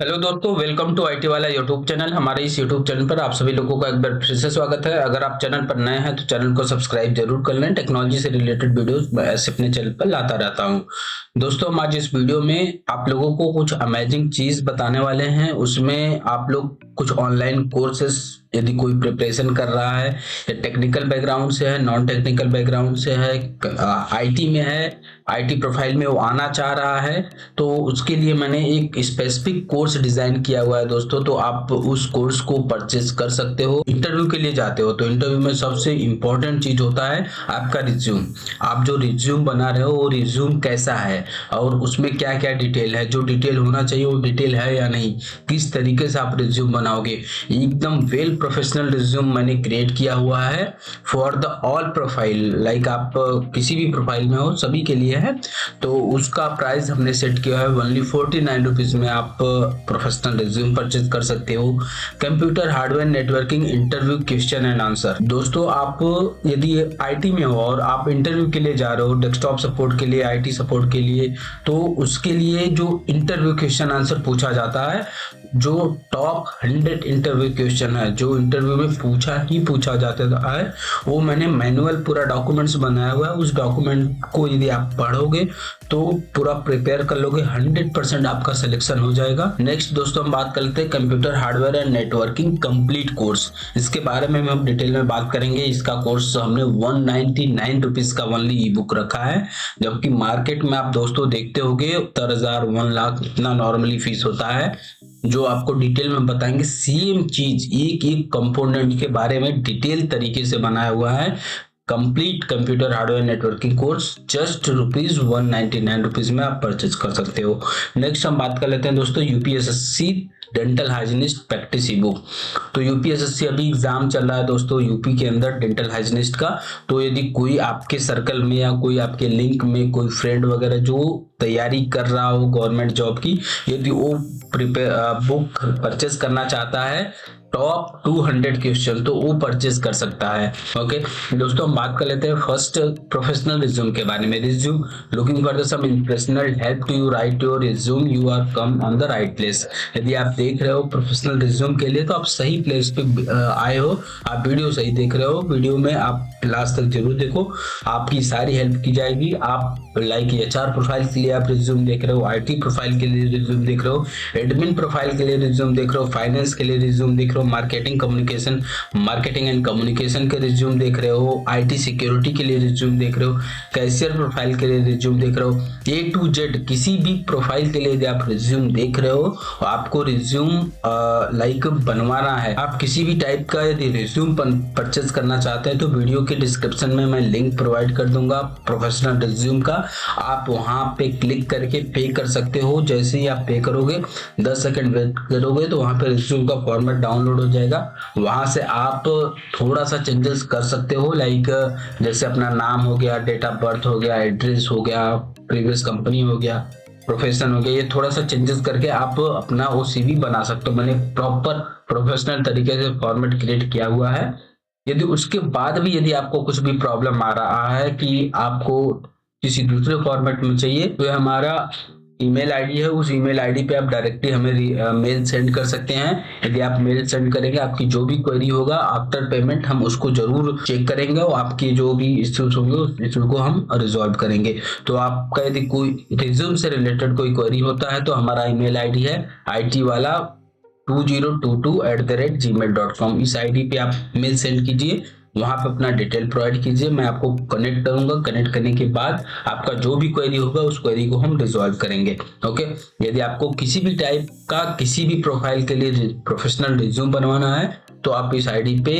Hello दोस्तों, welcome to IT वाला YouTube channel. हमारे इस यूट्यूब चैनल पर आप सभी लोगों का एक बार फिर से स्वागत है। अगर आप चैनल पर नए हैं तो चैनल को सब्सक्राइब जरूर कर लें। टेक्नोलॉजी से रिलेटेड वीडियोस मैं ऐसे अपने चैनल पर लाता रहता हूं। दोस्तों, हम आज इस वीडियो में आप लोगों को कुछ अमेजिंग चीज बताने वाले हैं। उसमें आप लोग कुछ ऑनलाइन कोर्सेस, यदि कोई प्रिपरेशन कर रहा है या टेक्निकल बैकग्राउंड से है, नॉन टेक्निकल बैकग्राउंड से है, आईटी में है, आईटी प्रोफाइल में वो आना चाह रहा है, तो उसके लिए मैंने एक स्पेसिफिक कोर्स डिजाइन किया हुआ है दोस्तों। तो आप उस कोर्स को परचेज कर सकते हो। इंटरव्यू के लिए जाते हो तो इंटरव्यू में सबसे इंपॉर्टेंट चीज होता है आपका रिज्यूम। आप जो रिज्यूम बना रहे हो वो रिज्यूम कैसा है और उसमें क्या क्या डिटेल है, जो डिटेल होना चाहिए वो डिटेल है या नहीं, किस तरीके से आप रिज्यूम बनाओगे। एकदम वेल प्रोफेशनल रिज्यूम मैंने क्रिएट किया हुआ है for the all profile. Like आप किसी भी प्रोफाइल में हो, सभी के लिए है। तो उसका प्राइस हमने सेट किया है ओनली 49 रुपीज में आप प्रोफेशनल रिज्यूम परचेज कर सकते हो। Computer hardware networking interview question and answer. दोस्तों, आप यदि आईटी में हो और आप इंटरव्यू के लिए जा रहे हो, डेस्कटॉप सपोर्ट के लिए, आईटी सपोर्ट के लिए, तो उसके लिए जो इंटरव्यू क्वेश्चन आंसर पूछा जाता है, जो टॉप 100 इंटरव्यू क्वेश्चन है, जो इंटरव्यू में पूछा जाता है, वो मैंने मैनुअल पूरा डॉक्यूमेंट्स बनाया हुआ है। उस डॉक्यूमेंट को यदि आप पढ़ोगे तो पूरा प्रिपेयर कर लोगे, 100% आपका सिलेक्शन हो जाएगा। नेक्स्ट दोस्तों, हम बात कर लेते हैं computer hardware and networking complete course. इसके बारे में हम डिटेल में बात करेंगे। इसका कोर्स हमने 199 रुपीज का ओनली ई बुक रखा है, जबकि मार्केट में आप दोस्तों देखते होगे 70,000 1 लाख इतना नॉर्मली फीस होता है। जो आपको डिटेल में बताएंगे, सेम चीज एक एक कंपोनेंट के बारे में डिटेल तरीके से बनाया हुआ है। Complete computer hardware networking course just ₹199 में आप परचेज कर सकते हो। नेक्स्ट हम बात कर लेते हैं दोस्तों यूपीएसएससी डेंटल हाइजीनिस्ट प्रैक्टिस ई बुक। तो यूपीएसएससी अभी एग्जाम चल रहा है दोस्तों यूपी के अंदर डेंटल हाइजीनिस्ट का। तो यदि कोई आपके सर्कल में या कोई आपके लिंक में कोई फ्रेंड वगैरह जो तैयारी कर रहा हो गवर्नमेंट जॉब की, यदि वो बुक परचेस करना चाहता है टॉप 200 क्वेश्चन, तो वो परचेज कर सकता है। ओके दोस्तों, हम बात कर लेते हैं फर्स्ट प्रोफेशनल रिज्यूम के बारे में। Resume looking for the some impressional help to you write your resume, you are come on the right place. यदि आप देख रहे हो प्रोफेशनल रिज्यूम के लिए तो आप सही प्लेस पे आए हो। आप वीडियो सही देख रहे हो, वीडियो में आप लास्ट तक जरूर देखो, आपकी सारी हेल्प की जाएगी। आप लाइक एचआर प्रोफाइल के लिए आप रिज्यूम देख रहे हो, आईटी प्रोफाइल के लिए रिज्यूम देख रहे हो, एडमिन प्रोफाइल के लिए रिज्यूम देख रहे हो, फाइनेंस के लिए रिज्यूम देख रहे हो, मार्केटिंग एंड कम्युनिकेशन के रिज्यूम देख रहे हो, आईटी सिक्योरिटी के लिए रिज्यूम देख रहे हो, कैशियर प्रोफाइल के लिए रिज्यूम देख रहे हो। ए टू जेड किसी भी प्रोफाइल के लिए यदि आप रिज्यूम देख रहे हो, आपको रिज्यूम लाइक बनवाना है, आप किसी भी टाइप का यदि रिज्यूम परचेज करना चाहते हैं तो वीडियो के डिस्क्रिप्शन में मैं लिंक प्रोवाइड कर दूंगा प्रोफेशनल रिज्यूम का। आप वहां पे क्लिक करके पे कर सकते हो। जैसे ही आप पे करोगे 10 सेकंड वेट करोगे तो वहां पे रिज्यूम का फॉर्मेट डाउनलोड हो जाएगा। वहां से आप थोड़ा सा चेंजेस कर सकते हो, लाइक जैसे अपना नाम हो गया, डेट ऑफ बर्थ हो गया, एड्रेस हो गया, प्रीवियस कंपनी हो गया, प्रोफेशन हो गया, ये थोड़ा सा चेंजेस करके आप अपना वो सीवी बना सकते हो। मैंने प्रॉपर प्रोफेशनल तरीके से फॉर्मेट क्रिएट किया हुआ है। यदि उसके बाद भी यदि आपको कुछ भी प्रॉब्लम आ रहा है कि आपको किसी दूसरे फॉर्मेट में चाहिए, तो ये हमारा ईमेल आईडी है। उस ईमेल आईडी पे आप डायरेक्टली हमें मेल सेंड कर सकते हैं। यदि आप मेल सेंड करेंगे, आपकी जो भी क्वेरी होगा आफ्टर पेमेंट हम उसको जरूर चेक करेंगे और आपके जो भी इश्यूज होंगे उस इश्यू को हम रिजॉल्व करेंगे। तो आपका यदि कोई रिज्यूम से रिलेटेड कोई क्वेरी होता है तो हमारा ईमेल आईडी है IT वाला 2022@gmail.com। इस आईडी पे आप मेल सेंड कीजिए, वहां पे अपना डिटेल प्रोवाइड कीजिए, मैं आपको कनेक्ट करूंगा। कनेक्ट करने के बाद आपका जो भी क्वेरी होगा उस क्वेरी को हम रिजॉल्व करेंगे। ओके, यदि आपको किसी भी टाइप का किसी भी प्रोफाइल के लिए प्रोफेशनल रिज्यूम बनवाना है तो आप इस आईडी पे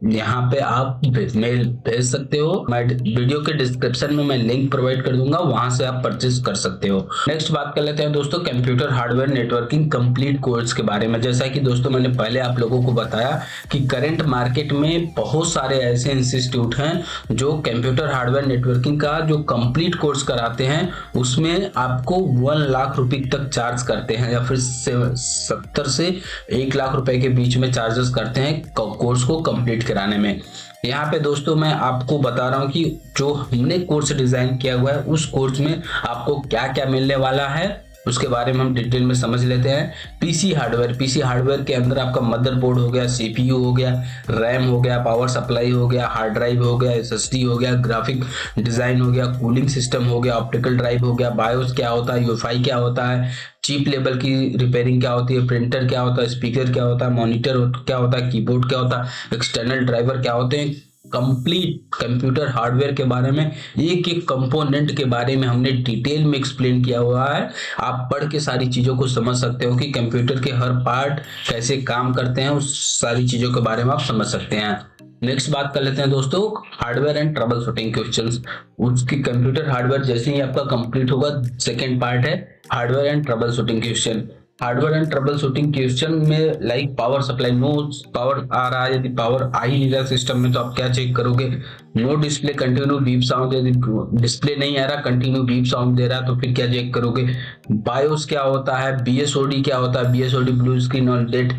यहाँ पे आप मेल भेज सकते हो। मैं वीडियो के डिस्क्रिप्शन में मैं लिंक प्रोवाइड कर दूंगा, वहां से आप परचेज कर सकते हो। नेक्स्ट बात कर लेते हैं दोस्तों computer hardware networking complete course के बारे में। जैसा कि दोस्तों मैंने पहले आप लोगों को बताया कि करंट मार्केट में बहुत सारे ऐसे इंस्टीट्यूट हैं जो कंप्यूटर हार्डवेयर नेटवर्किंग का जो कंप्लीट कोर्स कराते हैं, उसमें आपको 1 लाख रुपए तक चार्ज करते हैं या फिर 70 से 1 लाख रुपए के बीच में चार्जेस करते हैं कोर्स को कंप्लीट कराने में। यहाँ पे दोस्तों मैं आपको बता रहा हूँ कि जो हमने कोर्स डिजाइन किया हुआ है उस कोर्स में आपको क्या क्या मिलने वाला है उसके बारे में हम डिटेल में समझ लेते हैं। पीसी हार्डवेयर के अंदर आपका मदरबोर्ड हो गया, सीपीयू हो गया, रैम हो गया, पावर सप्लाई हो गया, हार्ड ड्राइव हो गया, एसएसडी हो गया, ग्राफिक डिजाइन हो गया, कूलिंग सिस्टम हो गया, ऑप्टिकल ड्राइव हो गया, बायोस क्या होता है, यूएफआई क्या होता है, चीप लेवल की रिपेयरिंग क्या होती है, प्रिंटर क्या होता है, स्पीकर क्या होता है, मॉनिटर क्या होता है, कीबोर्ड क्या होता है, एक्सटर्नल ड्राइवर क्या होते हैं। कंप्लीट कंप्यूटर हार्डवेयर के बारे में, एक एक कंपोनेंट के बारे में हमने डिटेल में एक्सप्लेन किया हुआ है। आप पढ़ के सारी चीजों को समझ सकते हो कि कंप्यूटर के हर पार्ट कैसे काम करते हैं, उस सारी चीजों के बारे में आप समझ सकते हैं। नेक्स्ट बात कर लेते हैं दोस्तों, hardware and troubleshooting questions. उसकी कंप्यूटर हार्डवेयर जैसे ही आपका कंप्लीट होगा, सेकेंड पार्ट है hardware and troubleshooting question. Hardware and troubleshooting question में like power supply, no power आ रहा है, यदि पावर आ ही नहीं रहा सिस्टम में तो आप क्या चेक करोगे। No display continue beep sound, यदि डिस्प्ले नहीं आ रहा, कंटिन्यू बीप साउंड दे रहा है तो फिर क्या चेक करोगे। बायोस क्या होता है, बीएसओडी क्या होता है, BSOD blue screen on date,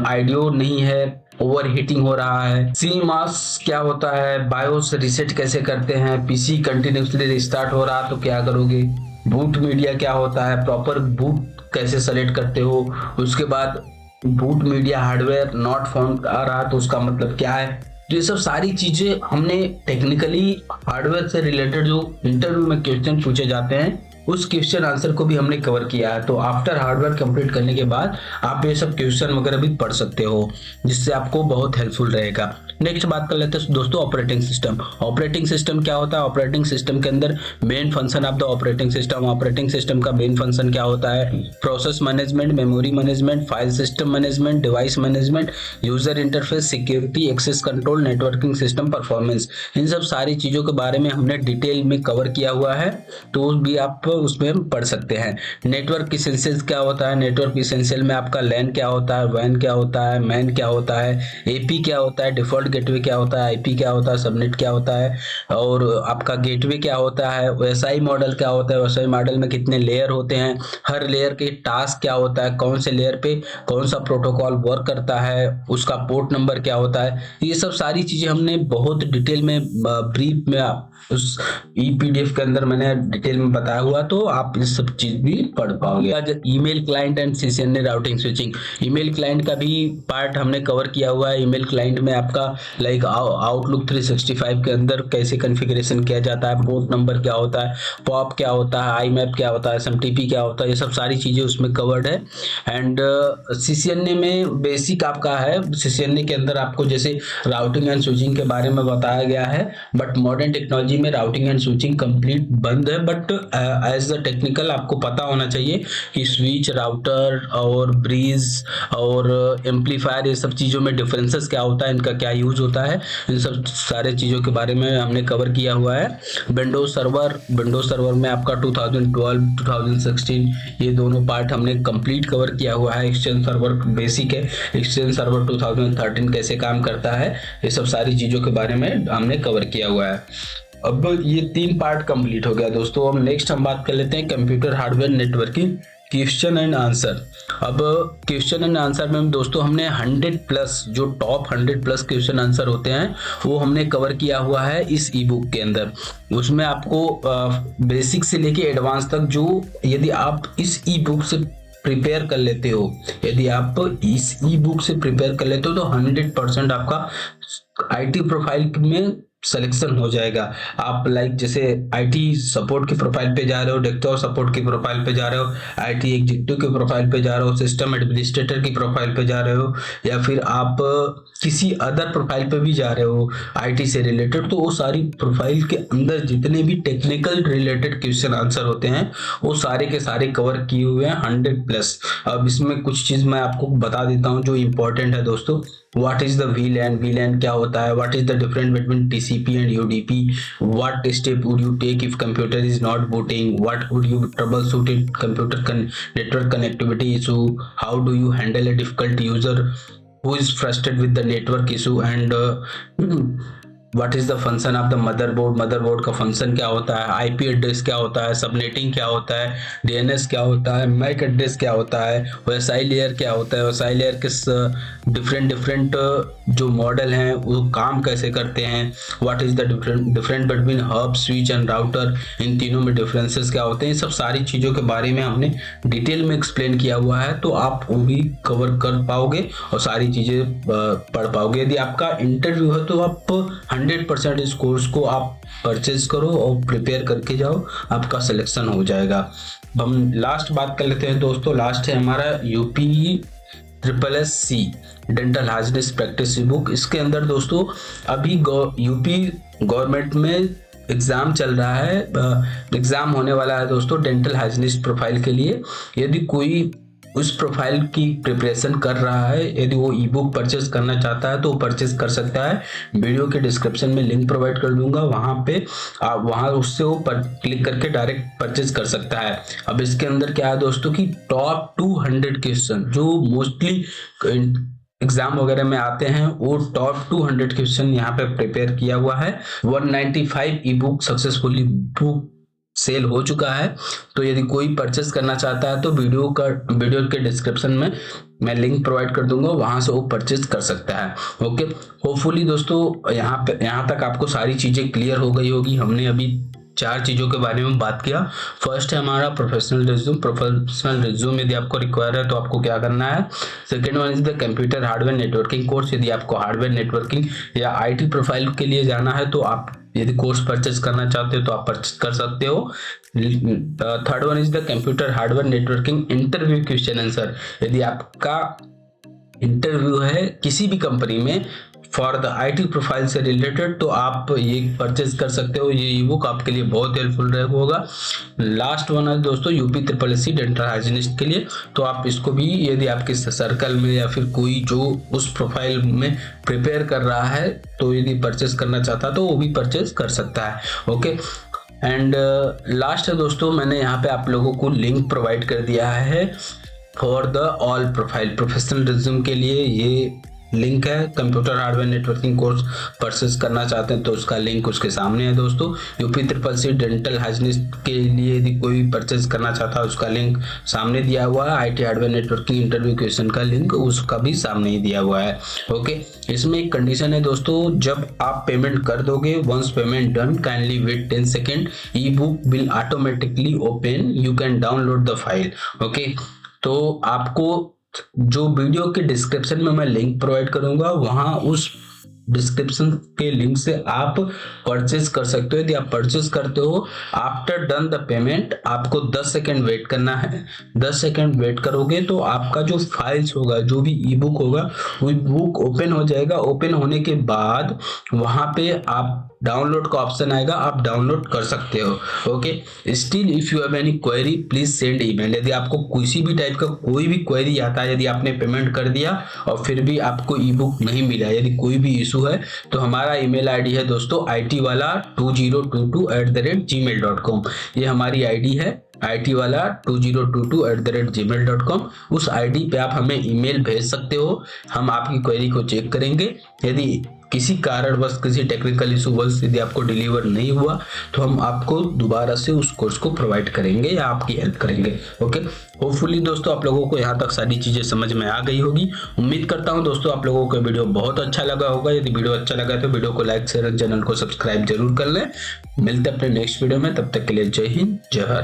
आईडियो नहीं है, ओवर हीटिंग हो रहा है। सीमास क्या होता है, बायोस रीसेट कैसे करते हैं, पीसी कंटिन्यूसली रिस्टार्ट हो रहा तो क्या करोगे। बूट मीडिया क्या होता है, प्रॉपर बूट कैसे सेलेक्ट करते हो। उसके बाद boot media hardware not found आ रहा तो उसका मतलब क्या है। तो ये सब सारी चीजें हमने टेक्निकली हार्डवेयर से रिलेटेड जो इंटरव्यू में क्वेश्चन पूछे जाते हैं उस क्वेश्चन आंसर को भी हमने कवर किया है। तो आफ्टर हार्डवेयर कंप्लीट करने के बाद आप ये सब क्वेश्चन वगैरह भी पढ़ सकते हो, जिससे आपको बहुत हेल्पफुल रहेगा। नेक्स्ट बात कर लेते हैं दोस्तों ऑपरेटिंग सिस्टम। ऑपरेटिंग सिस्टम क्या होता है, ऑपरेटिंग सिस्टम के अंदर main function of the operating system. Operating system का मेन फंक्शन क्या होता है, process management, memory management, file system management, device management, user interface, security, access control, networking system performance. इन सब सारी चीजों के बारे में हमने डिटेल में कवर किया हुआ है, तो भी आप उसमें पढ़ सकते हैं। नेटवर्क इसेंशियल्स क्या होता है, नेटवर्क इसेंशियल में आपका लैन क्या होता है, वैन क्या होता है, मैन क्या होता है, एपी क्या होता है, डिफॉल्ट गेटवे क्या होता है, आईपी क्या होता है, सबनेट क्या होता है, और आपका गेटवे क्या होता है, ओएसआई मॉडल क्या होता है, ओएसआई मॉडल में कितने लेयर होते हैं, हर लेयर के टास्क क्या होता है, कौन से लेयर पे कौन सा प्रोटोकॉल वर्क करता है, उसका पोर्ट नंबर क्या होता है। ये सब सारी चीजें हमने बहुत डिटेल में ब्रीफ में उस ईपीडीएफ के अंदर मैंने डिटेल में बताया हुआ, तो आप ये सब चीज भी पढ़ पाओगे। आज email client and CCNA routing switching, email client का भी पार्ट हमने कवर किया हुआ है। ईमेल क्लाइंट में आपका लाइक आउटलुक 365 के अंदर कैसे कॉन्फ़िगरेशन किया जाता है, पोर्ट नंबर क्या होता है, पॉप क्या होता है, आई मैप क्या होता है, एसएमटीपी क्या होता है, ये सब सारी चीजें उसमें कवर्ड है। एंड सीसीएनए में बेसिक आपका है, सीसीएनए के अंदर आपको जैसे राउटिंग एंड स्विचिंग के बारे में बताया गया है, बट मॉडर्न टेक्नोलॉजी में राउटिंग एंड स्विचिंग कंप्लीट बंद है। बट एज द टेक्निकल आपको पता होना चाहिए कि स्विच, राउटर और ब्रीज और एम्पलीफायर, ये सब चीज़ों में डिफरेंसेस क्या होता है, इनका क्या यूज होता है, इन सब सारे चीज़ों के बारे में हमने कवर किया हुआ है। विंडोज सर्वर में आपका 2012 2016 ये दोनों पार्ट हमने कंप्लीट कवर किया हुआ है। एक्सचेंज सर्वर बेसिक है, एक्सचेंज सर्वर 2013 कैसे काम करता है, ये सब सारी चीज़ों के बारे में हमने कवर किया हुआ है। अब ये 3 पार्ट कंप्लीट हो गया दोस्तों। अब नेक्स्ट हम बात कर लेते हैं computer hardware networking question and answer. अब क्वेश्चन एंड आंसर में दोस्तों हमने 100+ जो टॉप 100+ क्वेश्चन आंसर होते हैं वो हमने कवर किया हुआ है इस ई बुक के अंदर। उसमें आपको बेसिक से लेके एडवांस तक, जो यदि आप इस ई बुक से प्रिपेयर कर लेते हो, यदि आप इस ई बुक से प्रिपेयर कर लेते हो तो 100% आपका आईटी प्रोफाइल में सिलेक्शन हो जाएगा। आप लाइक जैसे आईटी सपोर्ट की प्रोफाइल पे जा रहे हो, डेस्कटॉप सपोर्ट की प्रोफाइल पे जा रहे हो, आईटी एग्जीक्यूटिव की प्रोफाइल पे जा रहे हो, सिस्टम एडमिनिस्ट्रेटर की प्रोफाइल पे जा रहे हो, या फिर आप किसी अदर प्रोफाइल पे भी जा रहे हो आईटी से रिलेटेड, तो वो सारी प्रोफाइल के अंदर जितने भी टेक्निकल रिलेटेड क्वेश्चन आंसर होते हैं वो सारे के सारे कवर किए हुए हैं 100+। अब इसमें कुछ चीज मैं आपको बता देता हूँ जो इंपॉर्टेंट है दोस्तों। What is the VLAN? VLAN क्या होता है? What is the difference between TCP and UDP? What step would you take if computer is not booting? What would you troubleshoot if computer network connectivity issue? How do you handle a difficult user who is frustrated with the network issue? And what is the function of the motherboard, motherboard का function क्या होता है, IP address क्या होता है, subnetting क्या होता है, डीएनएस क्या होता है, मैक एड्रेस क्या होता है, ओएसआई लेयर क्या होता है, ओएसआई लेयर किस डिफरेंट डिफरेंट जो मॉडल हैं वो काम कैसे करते हैं, what is the different between hub, switch and router, इन तीनों में डिफरेंसेस क्या होते हैं, ये सब सारी चीज़ों के बारे में हमने डिटेल में एक्सप्लेन किया हुआ है, तो आप वो भी कवर कर पाओगे और सारी चीज़ें पढ़ पाओगे। यदि आपका इंटरव्यू है तो आप 100% इस कोर्स को आप परचेज करो और प्रिपेयर करके जाओ, आपका सिलेक्शन हो जाएगा। हम लास्ट बात कर लेते हैं दोस्तों, लास्ट है हमारा UP SSSC dental hygienist practice book. इसके अंदर दोस्तों अभी यूपी गवर्नमेंट में एग्ज़ाम चल रहा है, एग्ज़ाम होने वाला है दोस्तों डेंटल हाइजीनिस्ट प्रोफाइल के लिए। यदि कोई उस प्रोफाइल की प्रिपरेशन कर रहा है, यदि वो ई बुक परचेज करना चाहता है तो वो परचेज कर सकता है। वीडियो के डिस्क्रिप्शन में लिंक प्रोवाइड कर दूंगा, वहाँ पे आप वहाँ उससे वो क्लिक करके डायरेक्ट परचेज कर सकता है। अब इसके अंदर क्या है दोस्तों कि टॉप 200 क्वेश्चन जो मोस्टली एग्जाम वगैरह में आते हैं वो टॉप 200 क्वेश्चन यहाँ पे प्रिपेयर किया हुआ है। 195 e book successfully book sell हो चुका है। तो यदि कोई परचेस करना चाहता है तो वीडियो के डिस्क्रिप्शन में मैं लिंक प्रोवाइड कर दूंगा, वहां से वो परचेज कर सकता है। ओके, होपफुली दोस्तों यहाँ तक आपको सारी चीजें क्लियर हो गई होगी। हमने अभी 4 चीज़ों के बारे में बात किया। फर्स्ट है हमारा प्रोफेशनल रिज्यूम। प्रोफेशनल रिज्यूम यदि आपको रिक्वायर है तो आपको क्या करना है। Second one is the computer hardware networking course. यदि आपको हार्डवेयर नेटवर्किंग या आईटी प्रोफाइल के लिए जाना है तो आप यदि कोर्स परचेज करना चाहते हो तो आप परचेज कर सकते हो। Third one is the computer hardware networking interview question answer. यदि आपका इंटरव्यू है किसी भी कंपनी में फॉर द आईटी प्रोफाइल से रिलेटेड तो आप ये परचेज कर सकते हो। ये ई बुक आपके लिए बहुत हेल्पफुल होगा। लास्ट वन है दोस्तों यूपी SSSC डेंटल हाइजीनिस्ट के लिए, तो आप इसको भी यदि आपके सर्कल में या फिर कोई जो उस प्रोफाइल में प्रिपेयर कर रहा है तो यदि परचेज करना चाहता तो वो भी परचेज कर सकता है। ओके, एंड लास्ट है दोस्तों, मैंने यहाँ पे आप लोगों को लिंक प्रोवाइड कर दिया है for the all profile. Professional resume के लिए ये लिंक है। Computer hardware networking course purchase करना चाहते हैं तो उसका लिंक उसके सामने है दोस्तों। यूपी SSSC डेंटल हाइजीनिस्ट के लिए यदि कोई परचेज करना चाहता है उसका लिंक सामने दिया हुआ है। IT hardware networking interview question का लिंक उसका भी सामने ही दिया हुआ है। ओके, इसमें एक कंडीशन है दोस्तों, जब आप पेमेंट कर दोगे, once payment done kindly wait 10 second, e book will automatically open, you can download the file. Okay, तो आपको जो वीडियो के डिस्क्रिप्शन में मैं लिंक प्रोवाइड करूंगा वहां उस डिस्क्रिप्शन के लिंक से आप परचेज कर सकते हो। यदि आप परचेज करते हो आफ्टर डन द पेमेंट आपको 10 सेकेंड वेट करना है। 10 सेकेंड वेट करोगे तो आपका जो फाइल्स होगा, जो भी ई बुक होगा वो बुक ओपन हो जाएगा। ओपन होने के बाद वहां पे आप डाउनलोड का ऑप्शन आएगा, आप डाउनलोड कर सकते हो। Okay, still if you have any query please send email. यदि आपको किसी भी टाइप का कोई भी क्वेरी आता है, यदि आपने पेमेंट कर दिया और फिर भी आपको ई बुक नहीं मिला, यदि कोई भी इशू है तो हमारा ईमेल आईडी है दोस्तों itwala2022@gmail.com। ये हमारी आईडी है itwala2022@gmail.com। उस आईडी पे आप हमें ईमेल भेज सकते हो, हम आपकी क्वेरी को चेक करेंगे। यदि किसी कारणवश किसी टेक्निकल इशू वश यदि आपको डिलीवर नहीं हुआ तो हम आपको दोबारा से उस कोर्स को प्रोवाइड करेंगे या आपकी हेल्प करेंगे। ओके, होपफुली दोस्तों आप लोगों को यहाँ तक सारी चीजें समझ में आ गई होगी। उम्मीद करता हूँ दोस्तों आप लोगों को वीडियो बहुत अच्छा लगा होगा। यदि वीडियो अच्छा लगा तो वीडियो को लाइक शेयर, चैनल को सब्सक्राइब जरूर कर लें। मिलते हैं अपने नेक्स्ट वीडियो में, तब तक के लिए जय हिंद जय भारत।